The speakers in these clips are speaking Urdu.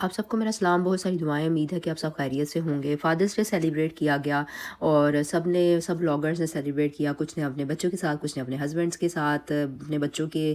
آپ سب کو میرا سلام، بہت ساری دعائیں، امید ہے کہ آپ سب خیریت سے ہوں گے۔ فادرس ڈے سیلیبریٹ کیا گیا اور سب بلاگرز نے سیلیبریٹ کیا، کچھ نے اپنے بچوں کے ساتھ، کچھ نے اپنے ہسبینڈس کے ساتھ، اپنے بچوں کے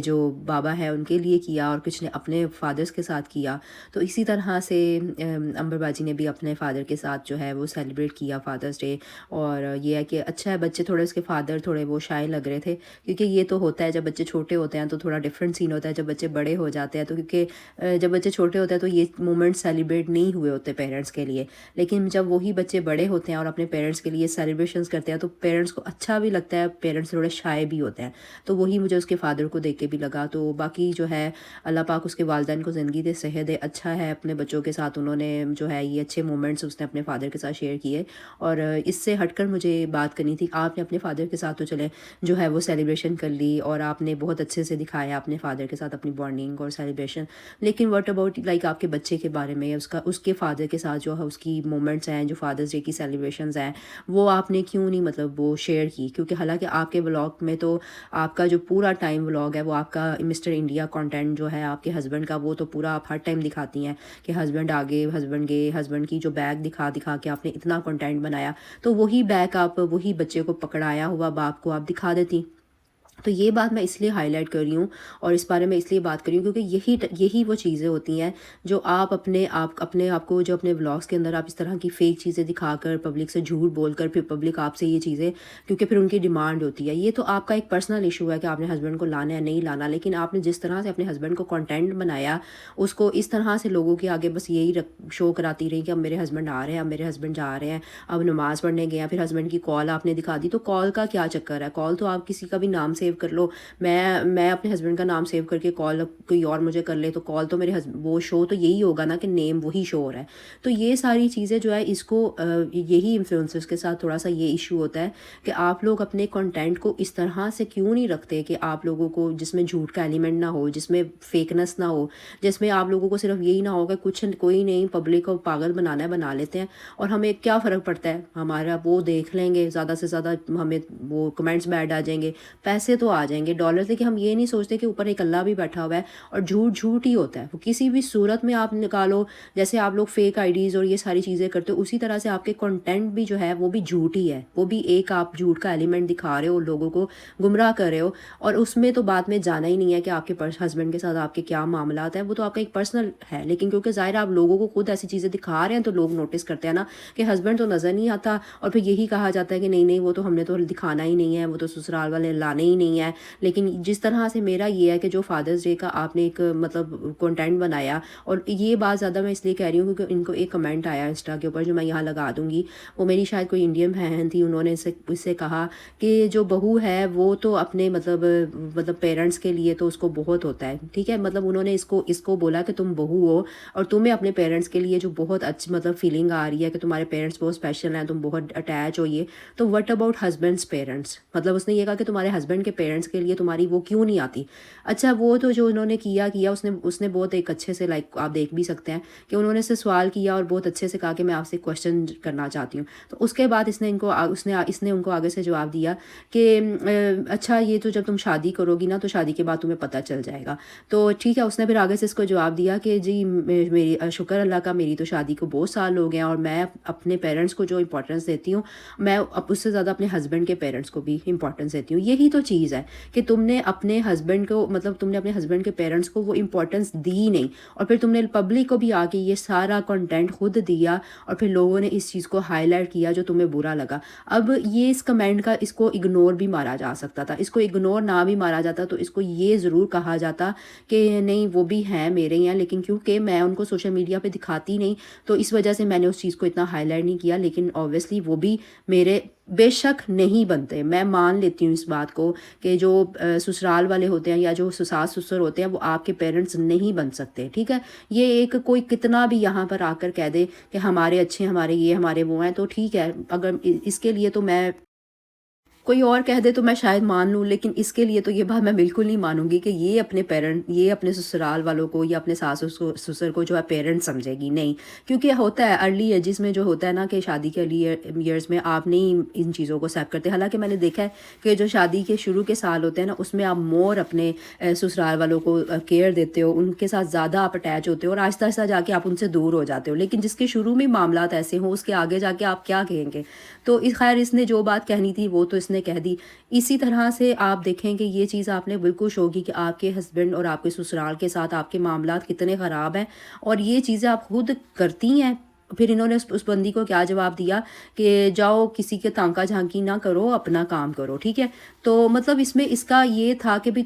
جو بابا ہیں ان کے لیے کیا، اور کچھ نے اپنے فادرس کے ساتھ کیا۔ تو اسی طرح سے امبر باجی نے بھی اپنے فادر کے ساتھ جو ہے وہ سیلیبریٹ کیا فادرس ڈے۔ اور یہ ہے کہ اچھا ہے، بچے تھوڑے اس کے فادر تھوڑے وہ شائع لگ رہے تھے، کیونکہ یہ تو ہوتا ہے جب بچے چھوٹے ہوتے ہیں تو تھوڑا ڈفرینٹ سین ہوتا ہے، جب بچے بڑے ہو جاتے ہیں تو کیونکہ جب بچے چھوٹے ہوتے ہیں تو یہ مومنٹ سیلیبریٹ نہیں ہوئے ہوتے پیرنٹس کے لیے، لیکن جب وہی بچے بڑے ہوتے ہیں اور اپنے پیرنٹس کے لیے سیلیبریشنز کرتے ہیں تو پیرنٹس کو اچھا بھی لگتا ہے، پیرنٹس تھوڑے شائع بھی ہوتے ہیں۔ تو وہی مجھے اس کے فادر کو دیکھ کے بھی لگا۔ تو باقی جو ہے اللہ پاک اس کے والدین کو زندگی دے، صحت دے، اچھا ہے اپنے بچوں کے ساتھ انہوں نے جو ہے یہ اچھے مومنٹس اس نے اپنے فادر کے ساتھ شیئر کیے۔ اور اس سے ہٹ کر مجھے بات کرنی تھی، آپ نے اپنے فادر کے ساتھ تو چلے جو ہے وہ سیلیبریشن کر لی اور آپ نے بہت اچھے سے دکھایا اپنے فادر کے ساتھ اپنی بانڈنگ اور سیلیبریشن، لیکن واٹ اباؤٹ لائک آپ کے بچے کے بارے میں، اس کے فادر کے ساتھ جو ہے اس کی مومنٹس ہیں، جو فادرس ڈے کی سیلیبریشنز ہیں، وہ آپ نے کیوں نہیں مطلب وہ شیئر کی؟ کیونکہ حالانکہ آپ کے ولاگ میں تو آپ کا جو پورا ٹائم ولاگ ہے وہ آپ کا مسٹر انڈیا کانٹینٹ جو ہے آپ کے ہسبینڈ کا، وہ تو پورا آپ ہر ٹائم دکھاتی ہیں کہ ہسبینڈ آگے، ہسبینڈ گئے، ہسبینڈ کی جو بیگ دکھا دکھا کے آپ نے اتنا کنٹینٹ بنایا، تو وہی بیگ آپ وہی بچے کو پکڑایا ہوا باپ کو آپ دکھا دیتی۔ تو یہ بات میں اس لیے ہائی لائٹ کر رہی ہوں اور اس بارے میں اس لیے بات کر رہی ہوں کیونکہ یہی وہ چیزیں ہوتی ہیں جو آپ اپنے آپ کو جو اپنے ولاگس کے اندر آپ اس طرح کی فیک چیزیں دکھا کر، پبلک سے جھوٹ بول کر، پھر پبلک آپ سے یہ چیزیں، کیونکہ پھر ان کی ڈیمانڈ ہوتی ہے۔ یہ تو آپ کا ایک پرسنل ایشو ہے کہ آپ نے ہسبینڈ کو لانا ہے نہیں لانا، لیکن آپ نے جس طرح سے اپنے ہسبینڈ کو کنٹینٹ بنایا، اس کو اس طرح سے لوگوں کے آگے بس یہی شو کراتی رہی کہ اب میرے ہسبینڈ آ رہے ہیں، اب میرے ہسبینڈ جا رہے ہیں، اب نماز پڑھنے گئے ہیں، پھر ہسبینڈ کی کال آپ نے دکھا دی۔ تو کال کا کیا چکر ہے؟ کال تو آپ کسی کا بھی نام سیو کر لو، میں اپنے ہسبینڈ کا نام سیو کر کے کال کوئی اور مجھے کر لے تو کال تو میرے وہ شو تو یہی ہوگا نا کہ نیم وہی شو ہو رہا ہے۔ تو یہ ساری چیزیں جو ہے اس کو یہی انفلوئنسرز کے ساتھ تھوڑا سا یہ ایشو ہوتا ہے کہ آپ لوگ اپنے کنٹینٹ کو اس طرح سے کیوں نہیں رکھتے کہ آپ لوگوں کو جس میں جھوٹ کا ایلیمنٹ نہ ہو، جس میں فیکنس نہ ہو، جس میں آپ لوگوں کو صرف یہی نہ ہو کہ کچھ کوئی نہیں، پبلک کو پاگل بنانا ہے بنا لیتے ہیں اور ہمیں کیا فرق پڑتا ہے، ہمارا وہ دیکھ لیں گے، زیادہ سے زیادہ ہمیں وہ کمنٹس بیڈ آ جائیں گے، پیسے تو آ جائیں گے، ڈالر سے، کہ ہم یہ نہیں سوچتے کہ اوپر ایک اللہ بھی بیٹھا ہوا ہے اور جھوٹ ہی ہوتا ہے وہ کسی بھی صورت میں آپ نکالو۔ جیسے آپ لوگ فیک آئی ڈیز اور یہ ساری چیزیں کرتے ہو، اسی طرح سے آپ کے کنٹینٹ بھی جو ہے وہ بھی جھوٹ ہی ہے، وہ بھی ایک آپ جھوٹ کا ایلیمنٹ دکھا رہے ہو، لوگوں کو گمراہ کر رہے ہو، اور اس میں تو بعد میں جانا ہی نہیں ہے کہ آپ کے ہسبینڈ کے ساتھ آپ کے کیا معاملات ہیں، وہ تو آپ کا ایک پرسنل ہے، لیکن کیونکہ ظاہر آپ لوگوں کو خود ایسی چیزیں دکھا رہے ہیں تو لوگ نوٹس کرتے ہیں نا کہ ہسبینڈ تو نظر نہیں آتا، اور پھر یہی کہا جاتا ہے کہ نہیں نہیں وہ تو ہم نے تو دکھانا ہی نہیں ہے، وہ تو سسرال والے لانے ہی نہیں ہے۔ لیکن جس طرح سے میرا یہ ہے کہ جو فادرس ڈے کا آپ نے ایک مطلب کنٹینٹ بنایا، اور یہ بات زیادہ میں اس لیے کہہ رہی ہوں کیونکہ ان کو ایک کمنٹ آیا انسٹا کے اوپر جو میں یہاں لگا دوں گی، وہ میری شاید کوئی انڈین بہن تھی، انہوں نے اس سے کہا کہ جو بہو ہے وہ تو اپنے مطلب پیرنٹس کے لیے تو اس کو بہت ہوتا ہے، ٹھیک ہے، مطلب انہوں نے اس کو بولا کہ تم بہو ہو اور تمہیں اپنے پیرنٹس کے لیے جو بہت اچھی مطلب فیلنگ آ رہی ہے کہ تمہارے پیرنٹس بہت اسپیشل ہیں، تم بہت اٹیچ ہو، یہ تو وٹ اباؤٹ ہسبینڈس پیرنٹس، مطلب اس نے یہ کہا کہ تمہارے ہسبینڈ کے پیرنٹس کے لیے تمہاری وہ کیوں نہیں آتی؟ اچھا وہ تو جو انہوں نے کیا اس نے بہت ایک اچھے سے لائک آپ دیکھ بھی سکتے ہیں کہ انہوں نے اس سے سوال کیا اور بہت اچھے سے کہا کہ میں آپ سے کوشچن کرنا چاہتی ہوں۔ تو اس کے بعد اس نے ان کو آگے سے جواب دیا کہ اچھا یہ تو جب تم شادی کرو گی نا تو شادی کے بعد تمہیں پتہ چل جائے گا۔ تو ٹھیک ہے، اس نے پھر آگے سے اس کو جواب دیا کہ جی میری شکر اللہ کا، میری تو شادی کو بہت سال ہو گئے ہیں اور میں اپنے پیرنٹس کو جو امپورٹنس دیتی ہوں، میں اس سے زیادہ اپنے ہسبینڈ کے پیرنٹس کو بھی امپورٹنس دیتی ہوں۔ یہی تو چیز ہے کہ تم نے اپنے ہسبینڈ کو مطلب تم نے اپنے ہسبینڈ کے پیرنٹس کو وہ امپورٹنس دی نہیں، اور پھر تم نے پبلک کو بھی آ کے یہ سارا کنٹینٹ خود دیا اور پھر لوگوں نے اس چیز کو ہائی لائٹ کیا جو تمہیں برا لگا۔ اب یہ اس کمنٹ کا اس کو اگنور بھی مارا جا سکتا تھا، اس کو اگنور نہ بھی مارا جاتا تو اس کو یہ ضرور کہا جاتا کہ نہیں وہ بھی ہیں میرے ہیں، لیکن کیونکہ میں ان کو سوشل میڈیا پہ دکھاتی نہیں تو اس وجہ سے میں نے اس چیز کو اتنا ہائی لائٹ نہیں کیا، لیکن اوبویسلی وہ بھی میرے بے شک نہیں بنتے، میں مان لیتی ہوں اس بات کو کہ جو سسرال والے ہوتے ہیں یا جو ساس سسر ہوتے ہیں وہ آپ کے پیرنٹس نہیں بن سکتے، ٹھیک ہے۔ یہ ایک کوئی کتنا بھی یہاں پر آ کر کہہ دے کہ ہمارے اچھے، ہمارے یہ ہمارے وہ ہیں، تو ٹھیک ہے، اگر اس کے لیے تو میں کوئی اور کہہ دے تو میں شاید مان لوں، لیکن اس کے لیے تو یہ بات میں بالکل نہیں مانوں گی کہ یہ اپنے سسرال والوں کو یا اپنے ساس سسر کو جو ہے پیرنٹ سمجھے گی، نہیں۔ کیونکہ ہوتا ہے ارلی ایجز میں جو ہوتا ہے نا کہ شادی کے ارلی ایئرس میں آپ نہیں ان چیزوں کو ایکسیپٹ کرتے، حالانکہ میں نے دیکھا ہے کہ جو شادی کے شروع کے سال ہوتے ہیں نا اس میں آپ مور اپنے سسرال والوں کو کیئر دیتے ہو، ان کے ساتھ زیادہ آپ اٹیچ ہوتے ہو، اور آہستہ آہستہ جا کے آپ ان سے دور ہو جاتے ہو، لیکن جس کے شروع میں معاملات ایسے ہوں اس کے آگے جا کے آپ کیا کہیں گے؟ تو خیر اس نے جو بات کہنی تھی وہ تو اس نے کہہ دی۔ اسی طرح سے آپ دیکھیں کہ یہ چیز آپ نے بالکل شو کی کہ آپ کے ہسبینڈ اور آپ کے سسرال کے ساتھ آپ کے معاملات کتنے خراب ہیں، اور یہ چیزیں آپ خود کرتی ہیں۔ پھر انہوں نے اس بندی کو کیا جواب دیا کہ جاؤ کسی کے تانکا جھانکی نہ کرو، اپنا کام کرو، ٹھیک ہے۔ تو مطلب اس میں اس کا یہ تھا کہ بھی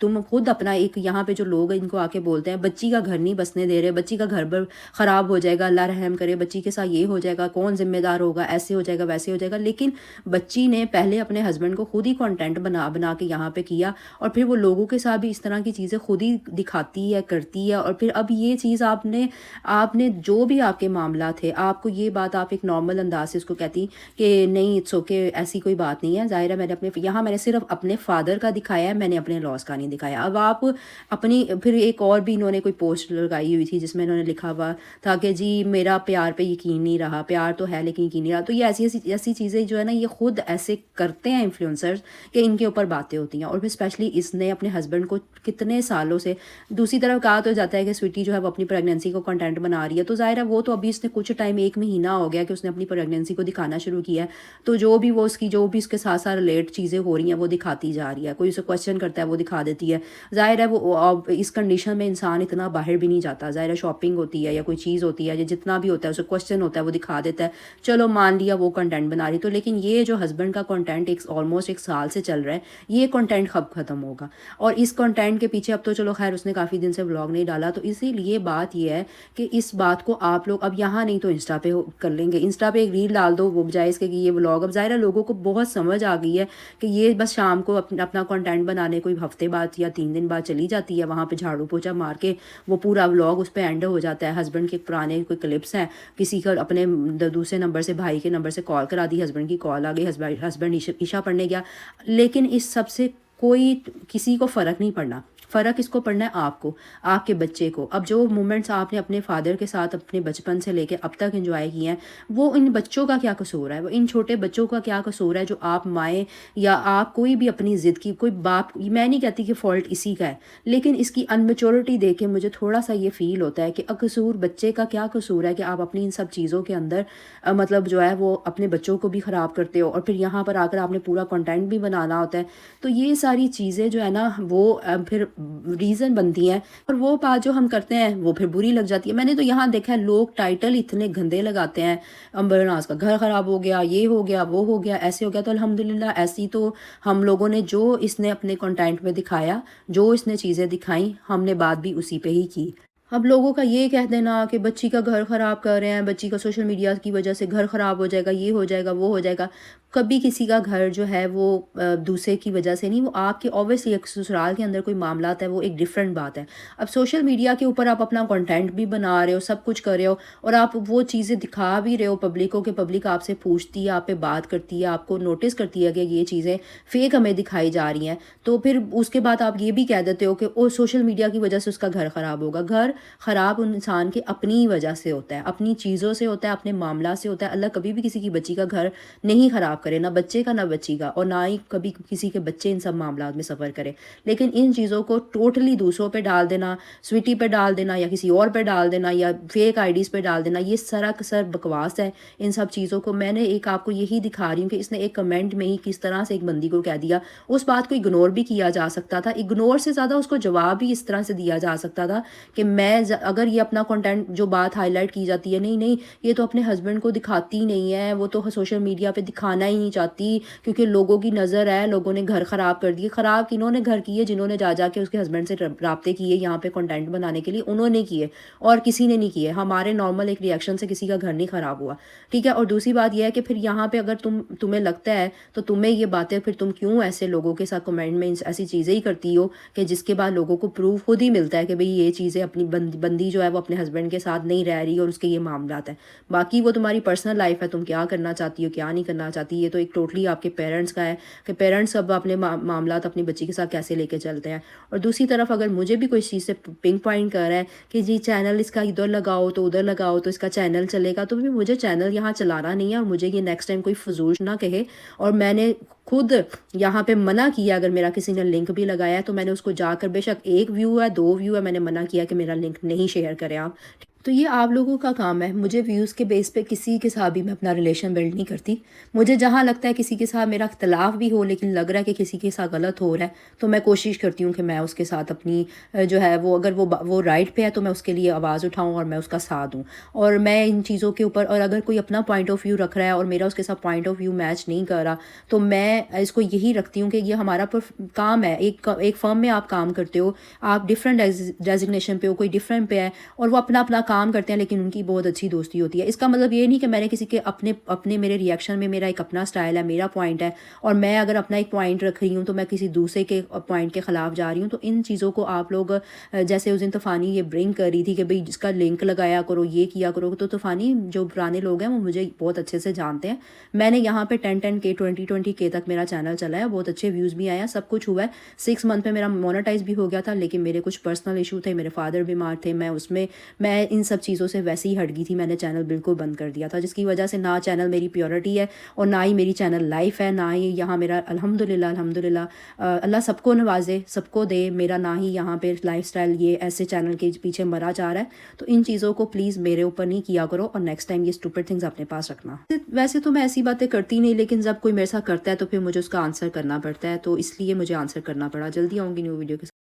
تم خود اپنا ایک یہاں پہ جو لوگ ان کو آ کے بولتے ہیں بچی کا گھر نہیں بسنے دے رہے، بچی کا گھر خراب ہو جائے گا، اللہ رحم کرے، بچی کے ساتھ یہ ہو جائے گا، کون ذمہ دار ہوگا، ایسے ہو جائے گا، ویسے ہو جائے گا۔ لیکن بچی نے پہلے اپنے ہسبینڈ کو خود ہی کانٹینٹ بنا کے یہاں پہ کیا، اور پھر وہ لوگوں کے ساتھ بھی اس طرح کی چیزیں خود ہی دکھاتی ہے، کرتی ہے، اور پھر اب یہ چیز آپ نے جو بھی آپ کے معاملات تھے، آپ کو یہ بات آپ ایک نارمل انداز سے اس کو کہتی کہ نہیں اٹس اوکے، ایسی کوئی بات نہیں ہے، ظاہر ہے میں نے صرف اپنے فادر کا دکھایا ہے، میں نے اپنے لاس کا نہیں دکھایا۔ اب آپ اپنی پھر ایک اور بھی انہوں نے کوئی پوسٹ لگائی ہوئی تھی جس میں انہوں نے لکھا ہوا تھا کہ جی میرا پیار پہ یقین نہیں رہا، پیار تو ہے لیکن یقین نہیں رہا۔ تو یہ ایسی چیزیں جو ہے نا یہ خود ایسے کرتے ہیں انفلوئنسرز کہ ان کے اوپر باتیں ہوتی ہیں، اور پھر اسپیشلی اس نے اپنے ہسبینڈ کو کتنے سالوں سے دوسری طرف کہا تو جاتا ہے کہ سویٹی جو ہے وہ اپنی پریگنینسی کو کنٹینٹ بنا رہی ہے، تو ظاہر ہے وہ تو ابھی اس نے کچھ ٹائم ایک مہینہ ہو گیا کہ اس نے اپنی پریگنینسی کو دکھانا شروع کیا ہے، تو جو بھی اس کے ساتھ ساتھ ریلیٹ چیزیں ہو رہی ہیں وہ دکھاتی جا رہی ہے، کوئی اسے کوشچن کرتا ہے وہ دکھا دیتی ہے۔ ظاہر ہے وہ اس کنڈیشن میں انسان اتنا باہر بھی نہیں جاتا، ظاہر ہے شاپنگ ہوتی ہے یا کوئی چیز ہوتی ہے یا جتنا بھی ہوتا ہے اسے کوشچن ہوتا ہے وہ دکھا دیتا ہے، چلو مان لیا وہ کنٹینٹ بنا رہی، تو لیکن یہ جو ہسبینڈ کا کنٹینٹ آلموسٹ ایک سال سے چل رہا ہے، یہ کنٹینٹ کب ختم ہوگا؟ اور اس کنٹینٹ کے پیچھے اب تو چلو خیر اس نے کافی دن سے ولاگ نہیں ڈالا، تو اسی لیے بات یہ ہے کہ اس بات کو آپ لوگ اب یہاں نہیں تو انسٹا پہ کر لیں گے، انسٹا پہ ایک ریل ڈال دو، وہ بجائے اس کے کہ یہ ولاگ، اب ظاہر ہے لوگوں کو بہت سمجھ آ گئی ہے کہ یہ بس شام کو اپنا کنٹینٹ بنانے کوئی ہفتے بعد یا 3 دن بعد چلی جاتی ہے وہاں پہ جھاڑو پوچھا مار کے، وہ پورا ولاگ اس پہ اینڈ ہو جاتا ہے۔ ہسبینڈ کے پرانے کوئی کلپس ہیں، کسی کا اپنے دوسرے نمبر سے بھائی کے نمبر سے کال کرا دی، ہسبینڈ کی کال آ گئی، ہسبینڈ عشاء پڑھنے گیا، لیکن اس سب سے کوئی کسی کو فرق نہیں پڑنا، فرق اس کو پڑنا ہے آپ کو، آپ کے بچے کو۔ اب جو مومنٹس آپ نے اپنے فادر کے ساتھ اپنے بچپن سے لے کے اب تک انجوائے کیے ہیں، وہ ان بچوں کا کیا قصور ہے، وہ ان چھوٹے بچوں کا کیا قصور ہے جو آپ مائیں یا آپ کوئی بھی اپنی ضد کی کوئی باپ، میں نہیں کہتی کہ فالٹ اسی کا ہے، لیکن اس کی انمیچورٹی دیکھ کے مجھے تھوڑا سا یہ فیل ہوتا ہے کہ قصور بچے کا کیا قصور ہے کہ آپ اپنی ان سب چیزوں کے اندر مطلب جو ہے وہ اپنے بچوں کو بھی خراب کرتے ہو، اور پھر یہاں پر آ کر آپ نے پورا کنٹینٹ بھی بنانا ہوتا ہے۔ تو یہ ساری چیزیں جو ہے نا وہ پھر ریزن بنتی ہیں، اور وہ بات جو ہم کرتے ہیں وہ پھر بری لگ جاتی ہے۔ میں نے تو یہاں دیکھا ہے لوگ ٹائٹل اتنے گندے لگاتے ہیں، امبر ناز کا گھر خراب ہو گیا، یہ ہو گیا، وہ ہو گیا، ایسے ہو گیا، تو الحمدللہ ایسی تو ہم لوگوں نے جو اس نے اپنے کنٹینٹ میں دکھایا، جو اس نے چیزیں دکھائیں، ہم نے بات بھی اسی پہ ہی کی۔ اب لوگوں کا یہ کہہ دینا کہ بچی کا گھر خراب کر رہے ہیں، بچی کا سوشل میڈیا کی وجہ سے گھر خراب ہو جائے گا، یہ ہو جائے گا، وہ ہو جائے گا، کبھی کسی کا گھر جو ہے وہ دوسرے کی وجہ سے نہیں، وہ آپ کے اوبویسلی ایک سسرال کے اندر کوئی معاملات ہے وہ ایک ڈیفرنٹ بات ہے۔ اب سوشل میڈیا کے اوپر آپ اپنا کنٹینٹ بھی بنا رہے ہو، سب کچھ کر رہے ہو، اور آپ وہ چیزیں دکھا بھی رہے ہو پبلک کو کہ پبلک آپ سے پوچھتی ہے، آپ پہ بات کرتی ہے، آپ کو نوٹس کرتی ہے کہ یہ چیزیں فیک ہمیں دکھائی جا رہی ہیں، تو پھر اس کے بعد آپ یہ بھی کہہ دیتے ہو کہ وہ سوشل میڈیا کی وجہ سے اس کا گھر خراب ہوگا۔ گھر خراب انسان کے اپنی وجہ سے ہوتا ہے، اپنی چیزوں سے ہوتا ہے، اپنے معاملات سے ہوتا ہے۔ اللہ کبھی بھی کسی کی بچی کا گھر نہیں خراب کرے، نہ بچے کا نہ بچی کا، اور نہ ہی کبھی کسی کے بچے ان سب معاملات میں سفر کرے، لیکن ان چیزوں کو ٹوٹلی دوسروں پہ ڈال دینا، سویٹی پہ ڈال دینا یا کسی اور پہ ڈال دینا یا فیک آئی ڈیز پہ ڈال دینا، یہ سراسر بکواس ہے۔ ان سب چیزوں کو میں نے ایک آپ کو یہی دکھا رہی ہوں کہ اس نے ایک کمنٹ میں ہی کس طرح سے ایک بندی کو کہہ دیا، اس بات کو اگنور بھی کیا جا سکتا تھا، اگنور سے زیادہ اس کو جواب بھی اس طرح سے دیا جا سکتا تھا کہ میں اگر یہ اپنا کنٹینٹ جو بات ہائی لائٹ کی جاتی ہے، نہیں نہیں یہ تو اپنے ہسبینڈ کو دکھاتی نہیں ہے، وہ تو سوشل میڈیا پہ دکھانا ہی نہیں چاہتی کیونکہ لوگوں کی نظر ہے، لوگوں نے گھر خراب کر دیے۔ خراب کنہوں نے گھر کیے؟ جنہوں نے جا کے اس کے ہسبینڈ سے رابطے کیے یہاں پہ کنٹینٹ بنانے کے لیے، انہوں نے کیے، اور کسی نے نہیں کیے۔ ہمارے نارمل ایک ری ایکشن سے کسی کا گھر نہیں خراب ہوا، ٹھیک ہے۔ اور دوسری بات یہ ہے کہ پھر یہاں پہ اگر تمہیں لگتا ہے تو تمہیں یہ باتیں پھر تم کیوں ایسے لوگوں کے ساتھ کمنٹ میں ایسی چیزیں ہی کرتی ہو کہ جس کے بعد لوگوں کو پروف خود ہی ملتا ہے کہ بھئی یہ چیزیں اپنی بندی جو ہے وہ اپنے ہسبینڈ کے ساتھ نہیں رہ رہی اور اس کے یہ معاملات ہیں۔ باقی وہ تمہاری پرسنل لائف ہے، تم کیا کرنا چاہتی ہو کیا نہیں کرنا چاہتی، یہ تو ایک ٹوٹلی آپ کے پیرنٹس کا ہے کہ پیرنٹس اب اپنے معاملات اپنی بچی کے ساتھ کیسے لے کے چلتے ہیں. اور دوسری طرف اگر مجھے بھی کوئی چیز سے پنک پوائنٹ کر رہا ہے کہ جی چینل اس کا ادھر لگاؤ تو ادھر لگاؤ تو اس کا چینل چلے گا، تو بھی مجھے چینل یہاں چلانا نہیں ہے، اور مجھے یہ نیکسٹ ٹائم کوئی فضول نہ کہے. اور میں نے خود یہاں پہ منع کیا، اگر میرا کسی نے لنک بھی لگایا ہے تو میں نے اس کو جا کر، بے شک 1 ویو ہے 2 ویو ہے، میں نے منع کیا کہ میرا لنک نہیں شیئر کریں آپ. تو یہ آپ لوگوں کا کام ہے. مجھے ویوز کے بیس پہ کسی کے ساتھ بھی میں اپنا ریلیشن بلڈ نہیں کرتی. مجھے جہاں لگتا ہے کسی کے ساتھ میرا اختلاف بھی ہو لیکن لگ رہا ہے کہ کسی کے ساتھ غلط ہو رہا ہے، تو میں کوشش کرتی ہوں کہ میں اس کے ساتھ اپنی جو ہے وہ، اگر وہ رائٹ پہ ہے تو میں اس کے لیے آواز اٹھاؤں اور میں اس کا ساتھ دوں. اور میں ان چیزوں کے اوپر، اور اگر کوئی اپنا پوائنٹ آف ویو رکھ رہا ہے اور میرا اس کے ساتھ پوائنٹ آف ویو میچ نہیں کر رہا، تو میں اس کو یہی رکھتی ہوں کہ یہ ہمارا کام ہے. ایک فرم میں آپ کام کرتے ہو، آپ ڈفرینٹ ڈیزگنیشن پہ ہو، کوئی ڈفرینٹ پہ ہے اور وہ اپنا اپنا کام کرتے ہیں، لیکن ان کی بہت اچھی دوستی ہوتی ہے. اس کا مطلب یہ نہیں کہ میں نے کسی کے اپنے میرے ریئیکشن میں میرا ایک اپنا سٹائل ہے، میرا پوائنٹ ہے، اور میں اگر اپنا ایک پوائنٹ رکھ رہی ہوں تو میں کسی دوسرے کے پوائنٹ کے خلاف جا رہی ہوں. تو ان چیزوں کو آپ لوگ، جیسے اس دن طوفانی یہ برنگ کر رہی تھی کہ بھئی جس کا لنک لگایا کرو، یہ کیا کرو، تو طوفانی جو پرانے لوگ ہیں وہ مجھے بہت اچھے سے جانتے ہیں. میں نے یہاں پہ 10K 20K تک میرا چینل چلا ہے، بہت اچھے ویوز بھی آئے ہیں، سب کچھ ہوا ہے. 6 منتھ میں میرا مونیٹائز بھی ہو گیا تھا، لیکن میرے کچھ پرسنل ایشو تھے، میرے فادر بیمار تھے، میں ان سب چیزوں سے ویسے ہی ہٹ گئی تھی. میں نے چینل بالکل بند کر دیا تھا، جس کی وجہ سے نہ چینل میری پیورٹی ہے اور نہ ہی میری چینل لائف ہے، نہ ہی یہاں میرا الحمدللہ اللہ سب کو نوازے، سب کو دے، میرا نہ ہی یہاں پہ لائف سٹائل یہ ایسے چینل کے پیچھے مرا جا رہا ہے. تو ان چیزوں کو پلیز میرے اوپر نہیں کیا کرو، اور نیکسٹ ٹائم یہ اسٹوپڈ تھنگز اپنے پاس رکھنا. ویسے تو میں ایسی باتیں کرتی نہیں، لیکن جب کوئی میرے ساتھ کرتا ہے تو پھر مجھے اس کا آنسر کرنا پڑتا ہے، تو اس لیے مجھے آنسر کرنا پڑا. جلدی آؤں گی نیو ویڈیو کے ساتھ.